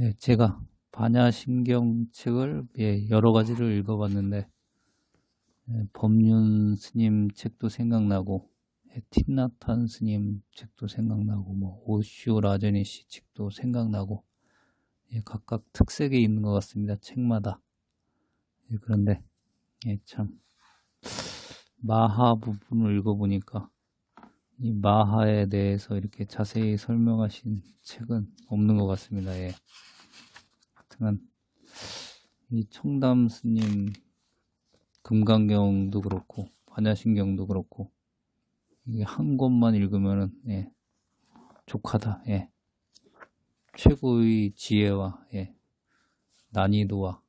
예, 제가 반야심경 책을 여러 가지를 읽어봤는데 법륜 스님 책도 생각나고 틴나탄 스님 책도 생각나고 오쇼 라저니시 책도 생각나고 각각 특색이 있는 것 같습니다. 책마다. 그런데 참 마하 부분을 읽어보니까 이 마하에 대해서 이렇게 자세히 설명하신 책은 없는 것 같습니다. 하여튼 이 청담 스님 금강경도 그렇고 반야심경도 그렇고 이게 한 권만 읽으면은 족하다. 최고의 지혜와 난이도와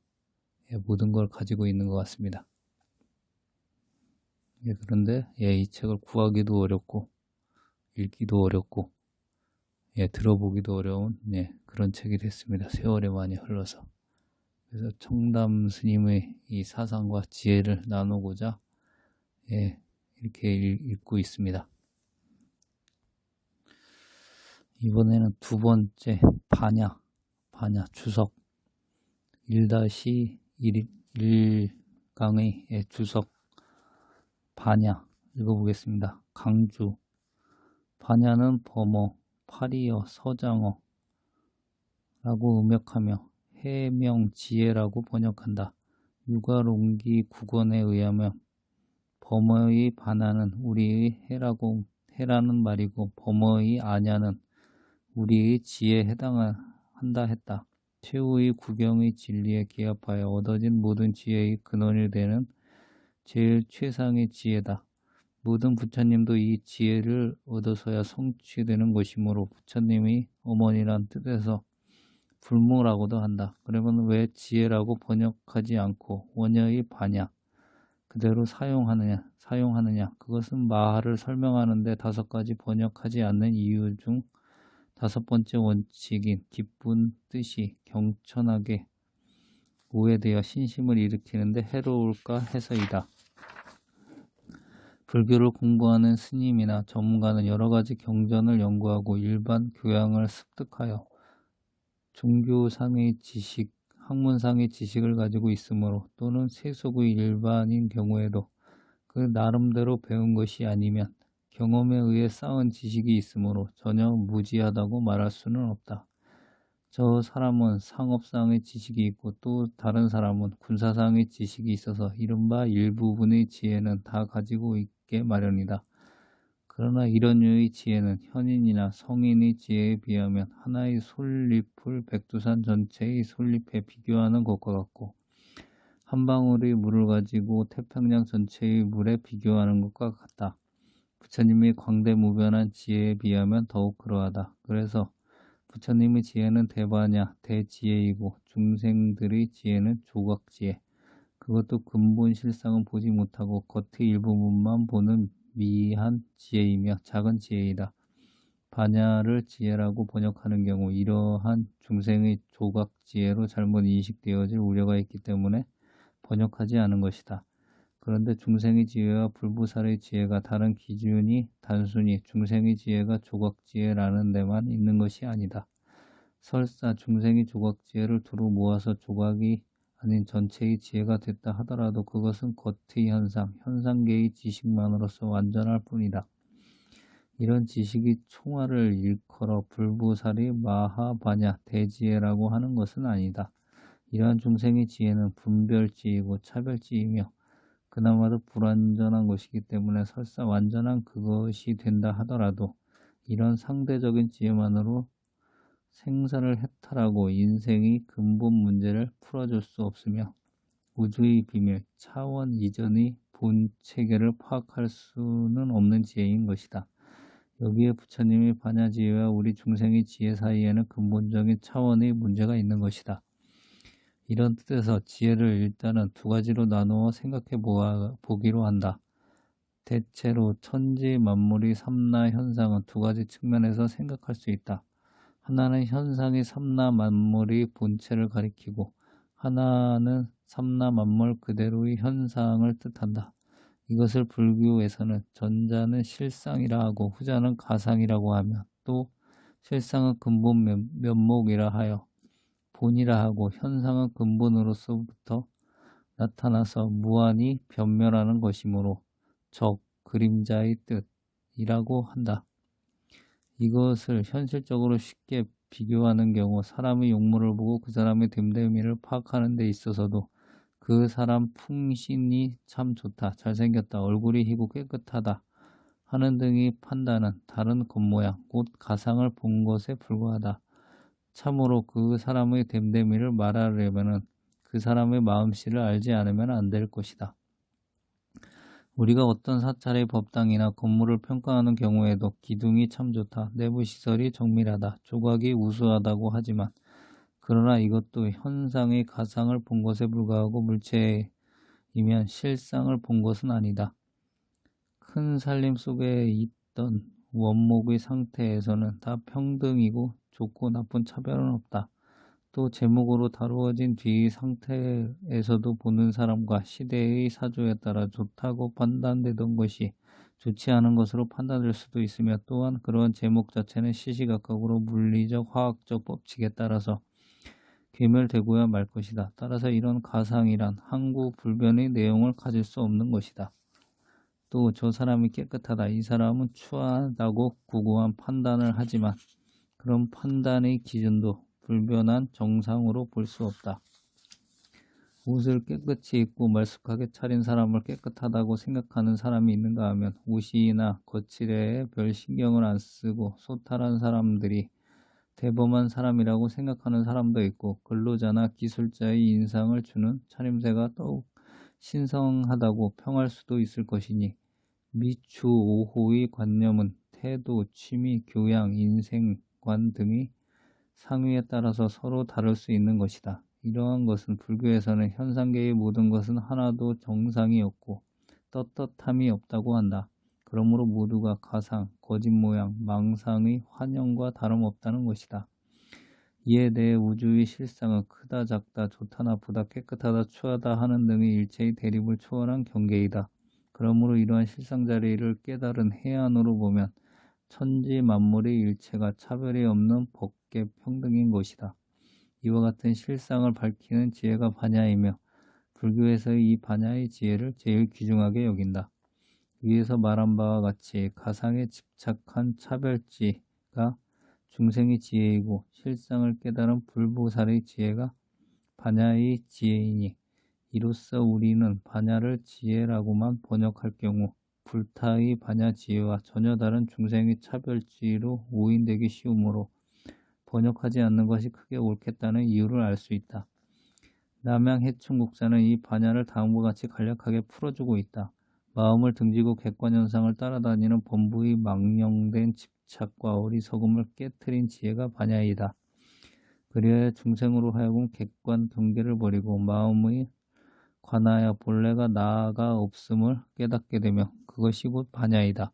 모든 걸 가지고 있는 것 같습니다. 그런데 이 책을 구하기도 어렵고 읽기도 어렵고 들어보기도 어려운 그런 책이 됐습니다. 세월이 많이 흘러서. 그래서 청담 스님의 이 사상과 지혜를 나누고자 이렇게 읽고 있습니다. 이번에는 두 번째 반야 주석 1-1강의 주석 반야 읽어보겠습니다. 강주 반야는 범어, 파리어, 서장어 라고 음역하며 해명지혜라고 번역한다. 육아롱기 국원에 의하면 범어의 반야는 우리의 해라는 말이고 범어의 아냐는 우리의 지혜에 해당한다 했다. 최후의 구경의 진리에 기합하여 얻어진 모든 지혜의 근원이 되는 제일 최상의 지혜다. 모든 부처님도 이 지혜를 얻어서야 성취되는 것이므로 부처님이 어머니란 뜻에서 불모라고도 한다. 그러면 왜 지혜라고 번역하지 않고 원어의 반야 그대로 사용하느냐? 그것은 마하를 설명하는 데 5가지 번역하지 않는 이유 중 5번째 원칙인 기쁜 뜻이 경천하게 오해되어 신심을 일으키는데 해로울까 해서이다. 불교를 공부하는 스님이나 전문가는 여러 가지 경전을 연구하고 일반 교양을 습득하여 종교상의 지식, 학문상의 지식을 가지고 있으므로 또는 세속의 일반인 경우에도 그 나름대로 배운 것이 아니면 경험에 의해 쌓은 지식이 있으므로 전혀 무지하다고 말할 수는 없다. 저 사람은 상업상의 지식이 있고 또 다른 사람은 군사상의 지식이 있어서 이른바 일부분의 지혜는 다 가지고 있게 마련이다. 그러나 이런 류의 지혜는 현인이나 성인의 지혜에 비하면 하나의 솔잎을 백두산 전체의 솔잎에 비교하는 것과 같고 한 방울의 물을 가지고 태평양 전체의 물에 비교하는 것과 같다. 부처님의 광대무변한 지혜에 비하면 더욱 그러하다. 그래서 부처님의 지혜는 대반야, 대지혜이고 중생들의 지혜는 조각지혜. 그것도 근본 실상은 보지 못하고 겉의 일부분만 보는 미한 지혜이며 작은 지혜이다. 반야를 지혜라고 번역하는 경우 이러한 중생의 조각지혜로 잘못 인식되어질 우려가 있기 때문에 번역하지 않은 것이다. 그런데 중생의 지혜와 불보살의 지혜가 다른 기준이 단순히 중생의 지혜가 조각지혜라는 데만 있는 것이 아니다. 설사 중생의 조각지혜를 두루 모아서 조각이 아닌 전체의 지혜가 됐다 하더라도 그것은 겉의 현상계의 지식만으로서 완전할 뿐이다. 이런 지식이 총알을 일컬어 불보살이 마하반야 대지혜라고 하는 것은 아니다. 이러한 중생의 지혜는 분별지이고 차별지이며 그나마도 불완전한 것이기 때문에 설사 완전한 그것이 된다 하더라도 이런 상대적인 지혜만으로 생사를 해탈하고 인생의 근본 문제를 풀어줄 수 없으며 우주의 비밀, 차원 이전의 본 체계를 파악할 수는 없는 지혜인 것이다. 여기에 부처님의 반야지혜와 우리 중생의 지혜 사이에는 근본적인 차원의 문제가 있는 것이다. 이런 뜻에서 지혜를 일단은 2가지로 나누어 생각해 보기로 한다. 대체로 천지 만물의 삼나 현상은 2가지 측면에서 생각할 수 있다. 하나는 현상이 삼나 만물의 본체를 가리키고 하나는 삼나 만물 그대로의 현상을 뜻한다. 이것을 불교에서는 전자는 실상이라 하고 후자는 가상이라고 하며 또 실상은 근본 면목이라 하여 본이라 하고 현상은 근본으로서부터 나타나서 무한히 변멸하는 것이므로 그림자의 뜻이라고 한다. 이것을 현실적으로 쉽게 비교하는 경우 사람의 용모를 보고 그 사람의 됨됨이를 파악하는 데 있어서도 그 사람 풍신이 참 좋다, 잘생겼다, 얼굴이 희고 깨끗하다 하는 등의 판단은 다른 겉모양, 곧 가상을 본 것에 불과하다. 참으로 그 사람의 됨됨이를 말하려면 그 사람의 마음씨를 알지 않으면 안 될 것이다. 우리가 어떤 사찰의 법당이나 건물을 평가하는 경우에도 기둥이 참 좋다, 내부 시설이 정밀하다, 조각이 우수하다고 하지만 그러나 이것도 현상의 가상을 본 것에 불과하고 물체이면 실상을 본 것은 아니다. 큰 살림 속에 있던 원목의 상태에서는 다 평등이고 좋고 나쁜 차별은 없다. 또 제목으로 다루어진 뒤의 상태에서도 보는 사람과 시대의 사조에 따라 좋다고 판단되던 것이 좋지 않은 것으로 판단될 수도 있으며, 또한 그런 제목 자체는 시시각각으로 물리적 화학적 법칙에 따라서 괴멸되고야 말 것이다. 따라서 이런 가상이란 항구 불변의 내용을 가질 수 없는 것이다. 또 저 사람이 깨끗하다, 이 사람은 추하다고 구구한 판단을 하지만 그런 판단의 기준도 불변한 정상으로 볼 수 없다. 옷을 깨끗이 입고 말쑥하게 차린 사람을 깨끗하다고 생각하는 사람이 있는가 하면 옷이나 거칠애에 별 신경을 안 쓰고 소탈한 사람들이 대범한 사람이라고 생각하는 사람도 있고, 근로자나 기술자의 인상을 주는 차림새가 더욱 신성하다고 평할 수도 있을 것이니, 미추 오호의 관념은 태도, 취미, 교양, 인생관 등의 상위에 따라서 서로 다를 수 있는 것이다. 이러한 것은 불교에서는 현상계의 모든 것은 하나도 정상이 없고 떳떳함이 없다고 한다. 그러므로 모두가 가상, 거짓 모양, 망상의 환영과 다름없다는 것이다. 이에 대해 우주의 실상은 크다 작다, 좋다 나쁘다, 깨끗하다 추하다 하는 등의 일체의 대립을 초월한 경계이다. 그러므로 이러한 실상자리를 깨달은 해안으로 보면 천지 만물의 일체가 차별이 없는 법계 평등인 것이다. 이와 같은 실상을 밝히는 지혜가 반야이며, 불교에서의 이 반야의 지혜를 제일 귀중하게 여긴다. 위에서 말한 바와 같이 가상에 집착한 차별지가 중생의 지혜이고, 실상을 깨달은 불보살의 지혜가 반야의 지혜이니, 이로써 우리는 반야를 지혜라고만 번역할 경우 불타의 반야 지혜와 전혀 다른 중생의 차별지로 오인되기 쉬우므로 번역하지 않는 것이 크게 옳겠다는 이유를 알 수 있다. 남양 해충국사는 이 반야를 다음과 같이 간략하게 풀어주고 있다. 마음을 등지고 객관현상을 따라다니는 범부의 망령된 집착과 어리석음을 깨트린 지혜가 반야이다. 그리하여 중생으로 하여금 객관 경계를 버리고 마음의 관하여 본래가 나가 없음을 깨닫게 되며 그것이 곧 반야이다.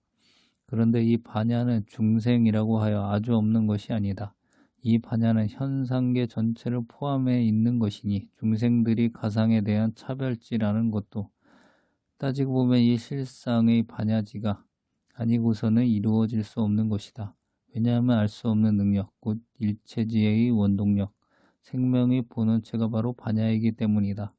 그런데 이 반야는 중생이라고 하여 아주 없는 것이 아니다. 이 반야는 현상계 전체를 포함해 있는 것이니 중생들이 가상에 대한 차별지라는 것도 따지고 보면 이 실상의 반야지가 아니고서는 이루어질 수 없는 것이다. 왜냐하면 알 수 없는 능력, 곧 일체지혜의 원동력, 생명의 본원체가 바로 반야이기 때문이다.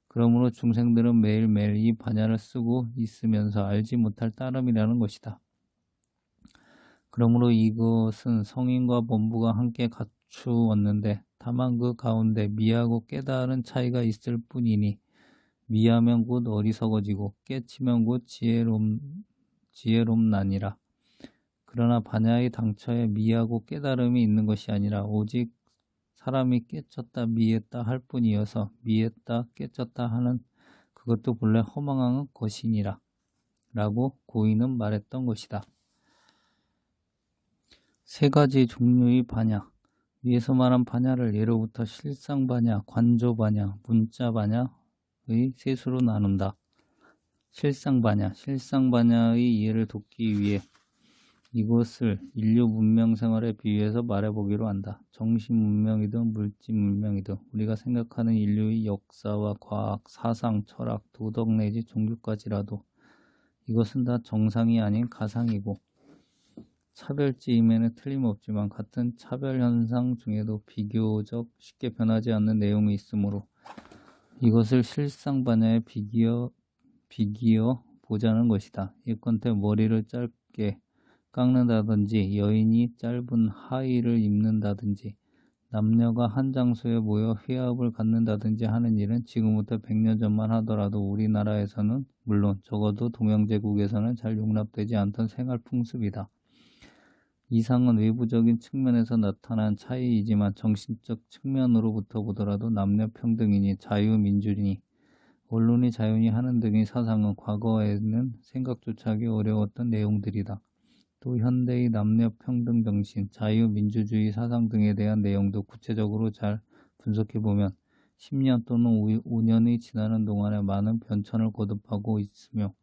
그러므로 중생들은 매일매일 이 반야를 쓰고 있으면서 알지 못할 따름이라는 것이다. 그러므로 이것은 성인과 범부가 함께 갖추었는데 다만 그 가운데 미하고 깨달은 차이가 있을 뿐이니, 미하면 곧 어리석어지고 깨치면 곧 지혜롭나니라. 그러나 반야의 당처에 미하고 깨달음이 있는 것이 아니라 오직 사람이 깨쳤다 미했다 할 뿐이어서 미했다 깨쳤다 하는 그것도 본래 허망한 것이니라 라고 고인은 말했던 것이다. 세 가지 종류의 반야. 위에서 말한 반야를 예로부터 실상반야, 관조반야, 문자반야의 세 수로 나눈다. 실상반야의 이해를 돕기 위해 이것을 인류 문명 생활에 비유해서 말해보기로 한다. 정신 문명이든 물질 문명이든 우리가 생각하는 인류의 역사와 과학, 사상, 철학, 도덕 내지 종교까지라도 이것은 다 정상이 아닌 가상이고 차별지임에는 틀림없지만 같은 차별현상 중에도 비교적 쉽게 변하지 않는 내용이 있으므로 이것을 실상반야에 비기어 보자는 것이다. 예컨대 머리를 짧게 깎는다든지 여인이 짧은 하의를 입는다든지 남녀가 한 장소에 모여 회합을 갖는다든지 하는 일은 지금부터 100년 전만 하더라도 우리나라에서는 물론 적어도 동양제국에서는 잘 용납되지 않던 생활 풍습이다. 이상은 외부적인 측면에서 나타난 차이이지만 정신적 측면으로부터 보더라도 남녀 평등이니 자유민주니 언론이 자유니 하는 등의 사상은 과거에는 생각조차 하기 어려웠던 내용들이다. 또 현대의 남녀평등 정신, 자유민주주의 사상 등에 대한 내용도 구체적으로 잘 분석해보면 10년 또는 5년이 지나는 동안에 많은 변천을 거듭하고 있으며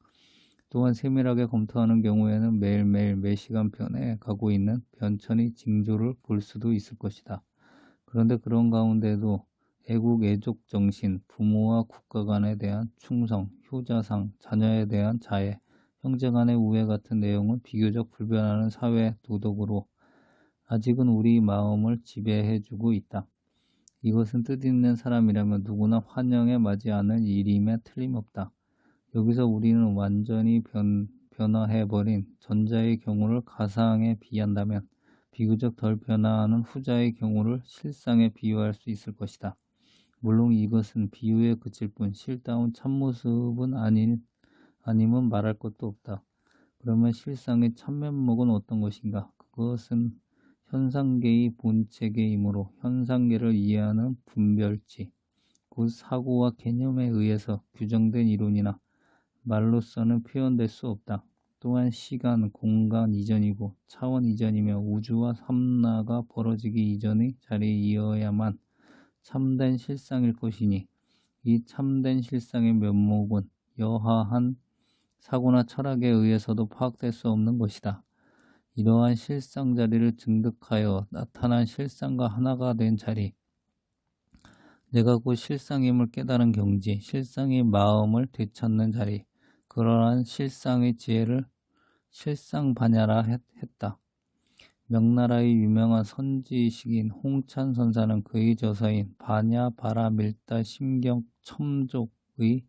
또한 세밀하게 검토하는 경우에는 매일매일 매시간 변해가고 있는 변천의 징조를 볼 수도 있을 것이다. 그런데 그런 가운데도 애국 애족 정신, 부모와 국가 간에 대한 충성, 효자상, 자녀에 대한 자애, 형제 간의 우애 같은 내용은 비교적 불변하는 사회 도덕으로 아직은 우리 마음을 지배해주고 있다. 이것은 뜻있는 사람이라면 누구나 환영에 맞지 않은 일임에 틀림없다. 여기서 우리는 완전히 변화해버린 전자의 경우를 가상에 비한다면 비교적 덜 변화하는 후자의 경우를 실상에 비유할 수 있을 것이다. 물론 이것은 비유에 그칠 뿐 실다운 참모습은 아니면 말할 것도 없다. 그러면 실상의 참면목은 어떤 것인가? 그것은 현상계의 본체계이므로 현상계를 이해하는 분별치, 곧 사고와 개념에 의해서 규정된 이론이나 말로서는 표현될 수 없다. 또한 시간, 공간 이전이고 차원 이전이며 우주와 삼라가 벌어지기 이전의 자리이어야만 참된 실상일 것이니 이 참된 실상의 면목은 여하한 사고나 철학에 의해서도 파악될 수 없는 것이다. 이러한 실상 자리를 증득하여 나타난 실상과 하나가 된 자리, 내가 곧 실상임을 깨달은 경지, 실상의 마음을 되찾는 자리, 그러한 실상의 지혜를 실상반야라 했다. 명나라의 유명한 선지식인 홍찬 선사는 그의 저서인 반야 바라밀다 심경 첨족의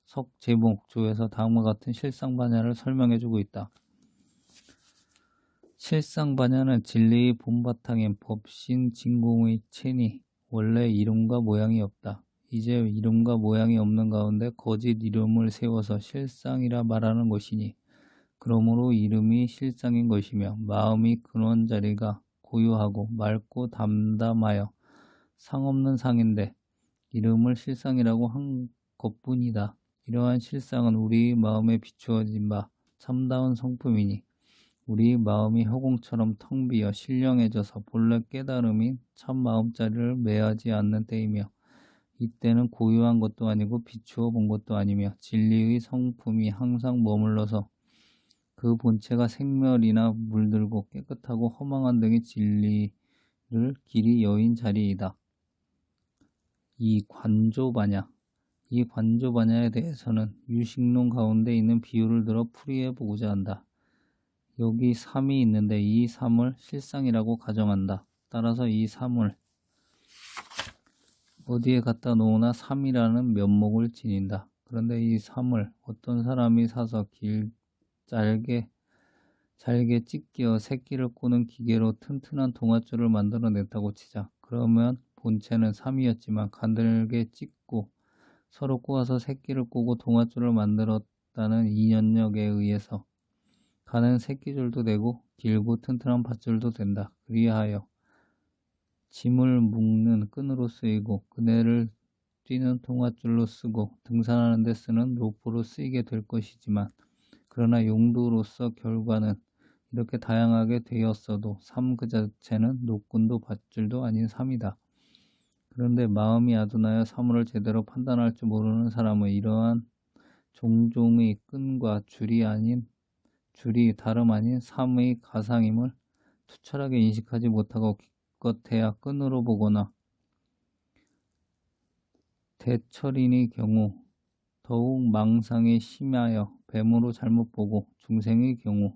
석제목조에서 다음과 같은 실상반야를 설명해주고 있다. 실상반야는 진리의 본바탕인 법신 진공의 체니 원래 이름과 모양이 없다. 이제 이름과 모양이 없는 가운데 거짓 이름을 세워서 실상이라 말하는 것이니 그러므로 이름이 실상인 것이며 마음이 근원 자리가 고요하고 맑고 담담하여 상없는 상인데 이름을 실상이라고 한 것뿐이다. 이러한 실상은 우리 마음에 비추어진 바 참다운 성품이니 우리 마음이 허공처럼 텅 비어 신령해져서 본래 깨달음인 참 마음자리를 매하지 않는 때이며 이때는 고요한 것도 아니고 비추어 본 것도 아니며 진리의 성품이 항상 머물러서 그 본체가 생멸이나 물들고 깨끗하고 허망한 등의 진리를 길이 여인 자리이다. 이 관조반야에 대해서는 유식론 가운데 있는 비유를 들어 풀이해 보고자 한다. 여기 3이 있는데 이 3을 실상이라고 가정한다. 따라서 이 3을 어디에 갖다 놓으나 3이라는 면목을 지닌다. 그런데 이 3을 어떤 사람이 사서 잘게 찢겨 새끼를 꼬는 기계로 튼튼한 동아줄을 만들어냈다고 치자. 그러면 본체는 3이었지만 가늘게 찢고 서로 꼬아서 새끼를 꼬고 동아줄을 만들었다는 이연력에 의해서 가는 새끼줄도 되고 길고 튼튼한 밧줄도 된다. 그리하여 짐을 묶는 끈으로 쓰이고 그네를 뛰는 동아줄로 쓰고 등산하는 데 쓰는 로프로 쓰이게 될 것이지만 그러나 용도로서 결과는 이렇게 다양하게 되었어도 삶 그 자체는 노끈도 밧줄도 아닌 삶이다. 그런데 마음이 아둔하여 사물을 제대로 판단할 줄 모르는 사람은 이러한 종종의 끈과 줄이 다름 아닌 삶의 가상임을 투철하게 인식하지 못하고 기껏해야 끈으로 보거나 대철인의 경우 더욱 망상에 심하여 뱀으로 잘못 보고 중생의 경우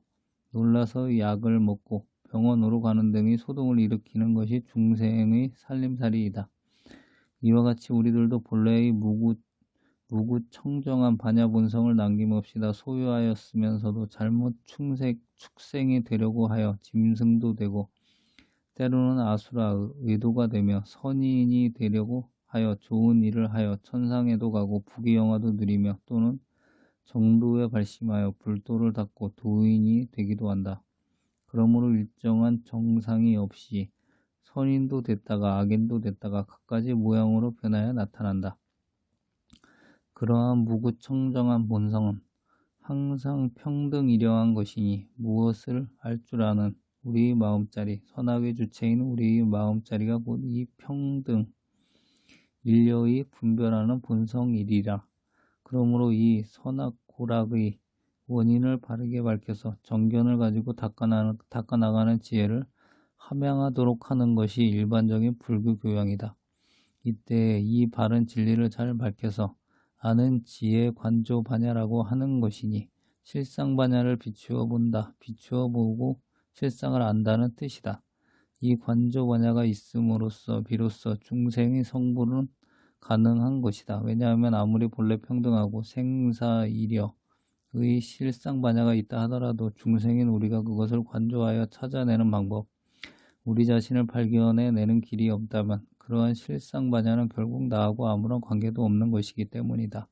놀라서 약을 먹고 병원으로 가는 등의 소동을 일으키는 것이 중생의 살림살이이다. 이와 같이 우리들도 본래의 무구청정한 반야 본성을 남김없이 다 소유하였으면서도 잘못 축생이 되려고 하여 짐승도 되고 때로는 아수라 의도가 되며 선인이 되려고 하여 좋은 일을 하여 천상에도 가고 부귀영화도 누리며 또는 정도에 발심하여 불도를 닦고 도인이 되기도 한다. 그러므로 일정한 정상이 없이 선인도 됐다가 악인도 됐다가 갖가지 모양으로 변하여 나타난다. 그러한 무구청정한 본성은 항상 평등이려한 것이니 무엇을 알 줄 아는 우리의 마음자리, 선악의 주체인 우리의 마음자리가 곧 이 평등, 인려의 분별하는 본성이리라. 그러므로 이 선악고락의 원인을 바르게 밝혀서 정견을 가지고 닦아나가는 지혜를 함양하도록 하는 것이 일반적인 불교 교양이다. 이때 이 바른 진리를 잘 밝혀서 아는 지혜 관조반야라고 하는 것이니 실상반야를 비추어 본다, 비추어 보고 실상을 안다는 뜻이다. 이 관조반야가 있음으로써 비로소 중생의 성불은 가능한 것이다. 왜냐하면 아무리 본래 평등하고 생사이려의 실상반야가 있다 하더라도 중생인 우리가 그것을 관조하여 찾아내는 방법, 우리 자신을 발견해내는 길이 없다면 그러한 실상반야는 결국 나하고 아무런 관계도 없는 것이기 때문이다.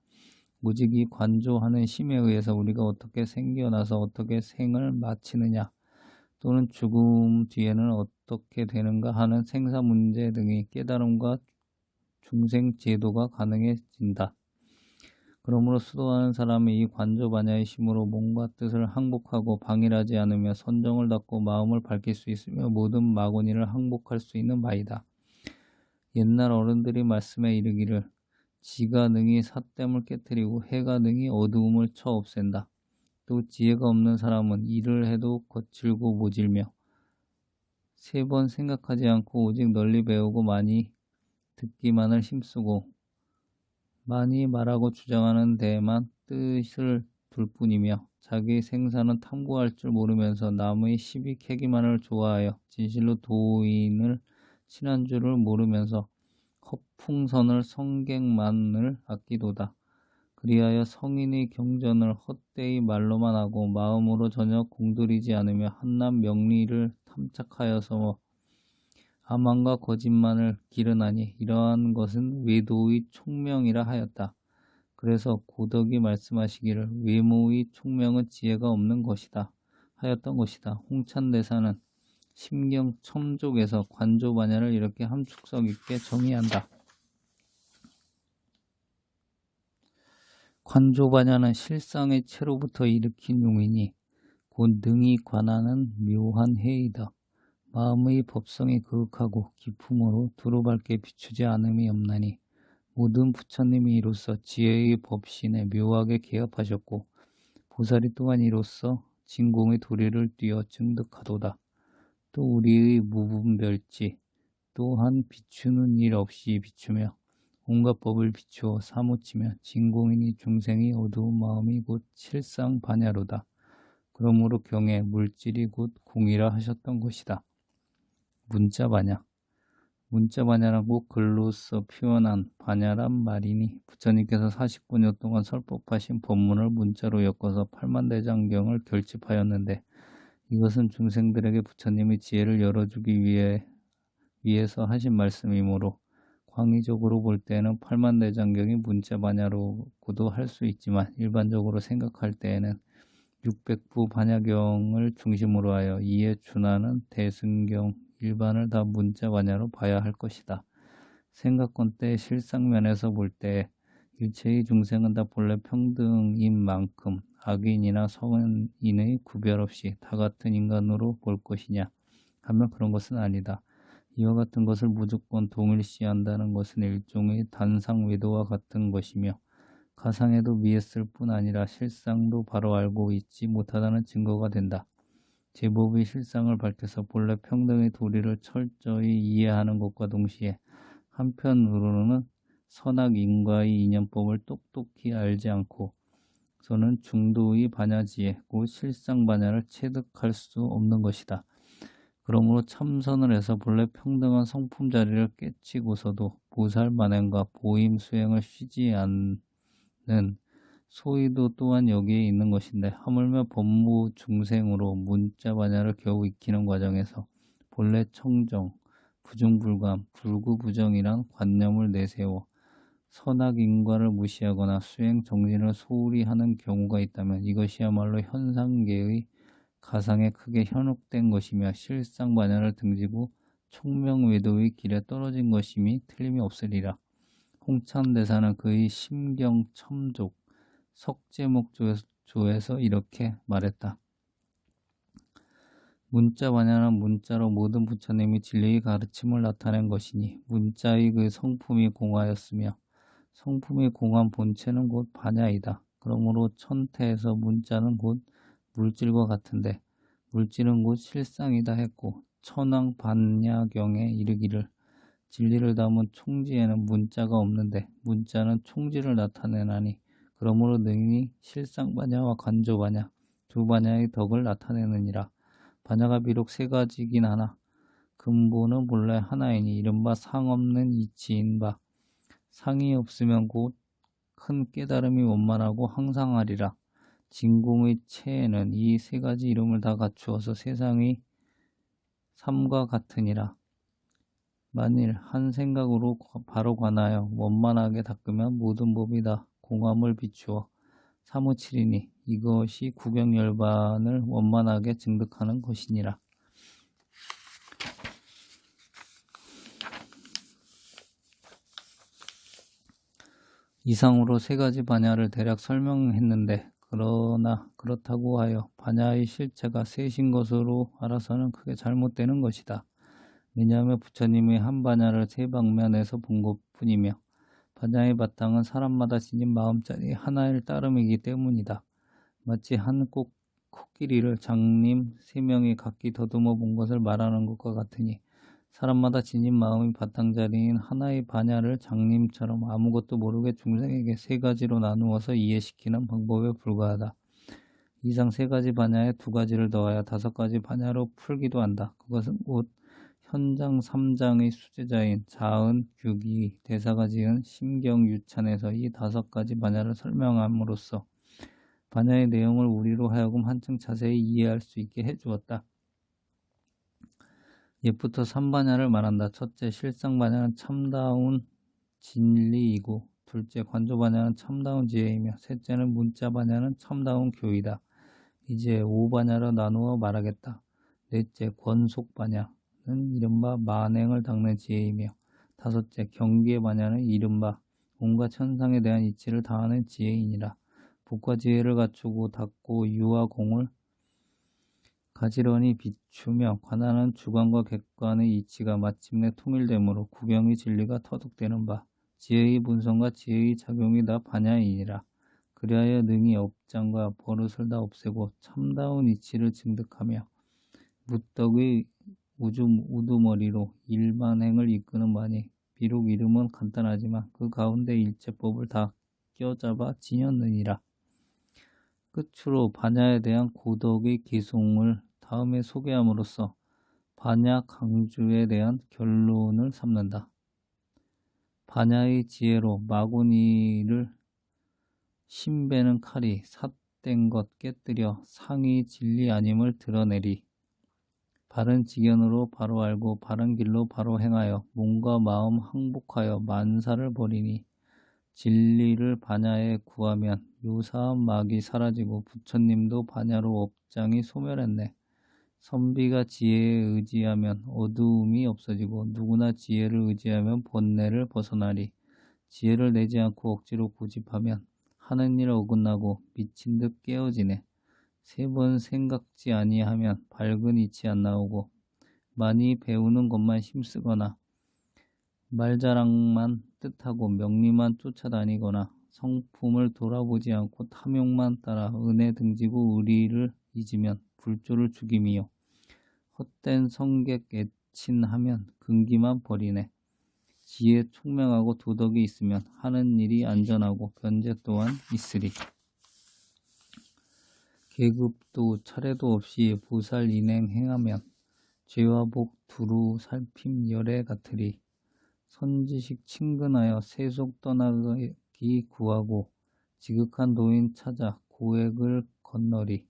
오직 이 관조하는 힘에 의해서 우리가 어떻게 생겨나서 어떻게 생을 마치느냐 또는 죽음 뒤에는 어떻게 되는가 하는 생사 문제 등의 깨달음과 중생 제도가 가능해진다. 그러므로 수도하는 사람이 이 관조반야의 힘으로 몸과 뜻을 항복하고 방일하지 않으며 선정을 닦고 마음을 밝힐 수 있으며 모든 마구니를 항복할 수 있는 바이다. 옛날 어른들이 말씀에 이르기를 지가 능히 삿댐을 깨뜨리고 해가 능히 어두움을 쳐 없앤다. 또 지혜가 없는 사람은 일을 해도 거칠고 모질며 3번 생각하지 않고 오직 널리 배우고 많이 듣기만을 힘쓰고 많이 말하고 주장하는 데에만 뜻을 둘 뿐이며 자기 생사는 탐구할 줄 모르면서 남의 시비 캐기만을 좋아하여 진실로 도인을 친한 줄을 모르면서 허풍선을 성객만을 아끼도다. 그리하여 성인의 경전을 헛되이 말로만 하고 마음으로 전혀 공들이지 않으며 한낱 명리를 탐착하여서 암환과 거짓만을 기르나니 이러한 것은 외도의 총명이라 하였다. 그래서 고덕이 말씀하시기를 외모의 총명은 지혜가 없는 것이다 하였던 것이다. 홍찬대사는 심경 첨족에서 관조반야를 이렇게 함축성 있게 정의한다. 관조반야는 실상의 채로부터 일으킨 용이니 곧 능히 관하는 묘한 해이다. 마음의 법성이 그윽하고 기품으로 두루밟게 비추지 않음이 없나니 모든 부처님이 이로써 지혜의 법신에 묘하게 개합하셨고 보살이 또한 이로써 진공의 도리를 띄어 증득하도다. 또 우리의 무분별지 또한 비추는 일 없이 비추며 온갖 법을 비추어 사무치며 진공인이 중생이 어두운 마음이 곧 실상반야로다. 그러므로 경에 물질이 곧 공이라 하셨던 것이다. 문자반야. 문자반야라고 글로써 표현한 반야란 말이니 부처님께서 49년 동안 설법하신 법문을 문자로 엮어서 8만대장경을 결집하였는데 이것은 중생들에게 부처님의 지혜를 열어주기 위해서 하신 말씀이므로 광의적으로 볼 때에는 8만대장경이 문자반야로고도 할 수 있지만 일반적으로 생각할 때에는 600부 반야경을 중심으로 하여 이에 준하는 대승경 일반을 다 문자반야로 봐야 할 것이다. 생각건때 실상면에서 볼 때 일체의 중생은 다 본래 평등인 만큼 악인이나 성인의 구별 없이 다 같은 인간으로 볼 것이냐 하면 그런 것은 아니다. 이와 같은 것을 무조건 동일시한다는 것은 일종의 단상외도와 같은 것이며 가상에도 미했을 뿐 아니라 실상도 바로 알고 있지 못하다는 증거가 된다. 제법의 실상을 밝혀서 본래 평등의 도리를 철저히 이해하는 것과 동시에 한편으로는 선악인과의 인연법을 똑똑히 알지 않고 저는 중도의 반야지혜 곧 실상반야를 체득할 수 없는 것이다. 그러므로 참선을 해서 본래 평등한 성품 자리를 깨치고서도 보살 만행과 보임 수행을 쉬지 않는 소의도 또한 여기에 있는 것인데, 하물며 법무 중생으로 문자 반야를 겨우 익히는 과정에서 본래 청정, 부중불감, 불구부정이란 관념을 내세워 선악인과를 무시하거나 수행 정진을 소홀히 하는 경우가 있다면 이것이야말로 현상계의 가상에 크게 현혹된 것이며 실상반야를 등지고 총명외도의 길에 떨어진 것임이 틀림이 없으리라. 홍참대사는 그의 심경첨족 석제목조에서 이렇게 말했다. 문자반야는 문자로 모든 부처님이 진리의 가르침을 나타낸 것이니 문자의 그 성품이 공하였으며 성품이 공한 본체는 곧 반야이다. 그러므로 천태에서 문자는 곧 물질과 같은데 물질은 곧 실상이다 했고, 천왕 반야경에 이르기를 진리를 담은 총지에는 문자가 없는데 문자는 총지를 나타내나니 그러므로 능히 실상반야와 간조반야 두 반야의 덕을 나타내느니라. 반야가 비록 세 가지긴 하나 근본은 본래 하나이니 이른바 상없는 이치인 바, 상이 없으면 곧 큰 깨달음이 원만하고 항상하리라. 진공의 체에는 이 세 가지 이름을 다 갖추어서 세상의 삶과 같으니라. 만일 한 생각으로 바로 관하여 원만하게 닦으면 모든 법이 다 공함을 비추어 사무치리니 이것이 구경열반을 원만하게 증득하는 것이니라. 이상으로 세 가지 반야를 대략 설명했는데, 그러나 그렇다고 하여 반야의 실체가 셋인 것으로 알아서는 크게 잘못되는 것이다. 왜냐하면 부처님의 한 반야를 세 방면에서 본 것뿐이며 반야의 바탕은 사람마다 지닌 마음자리 하나일 따름이기 때문이다. 마치 한 코끼리를 장님 세 명이 각기 더듬어 본 것을 말하는 것과 같으니 사람마다 지닌 마음의 바탕자리인 하나의 반야를 장님처럼 아무것도 모르게 중생에게 세 가지로 나누어서 이해시키는 방법에 불과하다. 이상 세 가지 반야에 두 가지를 더하여 다섯 가지 반야로 풀기도 한다. 그것은 곧 현장 3장의 수제자인 자은 규기 대사가 지은 신경유찬에서 이 다섯 가지 반야를 설명함으로써 반야의 내용을 우리로 하여금 한층 자세히 이해할 수 있게 해주었다. 옛부터 3반야를 말한다. 첫째, 실상반야는 참다운 진리이고, 둘째, 관조반야는 참다운 지혜이며, 셋째는 문자반야는 참다운 교이다. 이제 5반야로 나누어 말하겠다. 넷째, 권속반야는 이른바 만행을 닦는 지혜이며, 다섯째, 경계반야는 이른바 온갖 현상에 대한 이치를 다하는 지혜이니라. 복과 지혜를 갖추고 닦고 유와 공을 가지런히 비추며 관하는 주관과 객관의 이치가 마침내 통일되므로 구경의 진리가 터득되는 바, 지혜의 본성과 지혜의 작용이 다 반야이니라. 그리하여 능히 업장과 버릇을 다 없애고 참다운 이치를 증득하며 무떡의 우두머리로 일반행을 이끄는 바니, 비록 이름은 간단하지만 그 가운데 일체법을 다 껴잡아 지녔느니라. 끝으로 반야에 대한 고덕의 기송을 다음에 소개함으로써 반야 강주에 대한 결론을 삼는다. 반야의 지혜로 마구니를 신베는 칼이 삿된 것 깨뜨려 상이 진리 아님을 드러내리. 바른 지견으로 바로 알고 바른 길로 바로 행하여 몸과 마음 항복하여 만사를 버리니 진리를 반야에 구하면 요사한 막이 사라지고 부처님도 반야로 업장이 소멸했네. 선비가 지혜에 의지하면 어두움이 없어지고 누구나 지혜를 의지하면 번뇌를 벗어나리. 지혜를 내지 않고 억지로 고집하면 하는 일 어긋나고 미친 듯 깨어지네. 3번 생각지 아니하면 밝은 이치 안 나오고 많이 배우는 것만 힘쓰거나 말자랑만 뜻하고 명리만 쫓아다니거나 성품을 돌아보지 않고 탐욕만 따라 은혜 등지고 의리를 잊으면 불조를 죽임이요. 헛된 성객 애친하면 근기만 버리네. 지혜 총명하고 도덕이 있으면 하는 일이 안전하고 변제 또한 있으리. 계급도 차례도 없이 보살 인행 행하면 죄와 복 두루 살핌 열애 같으리. 선지식 친근하여 세속 떠나기 구하고 지극한 노인 찾아 고액을 건너리.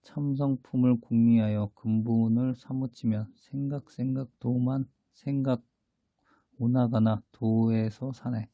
참성품을 궁리하여 근본을 사무치면 생각 도만 생각 오나가나 도에서 사네.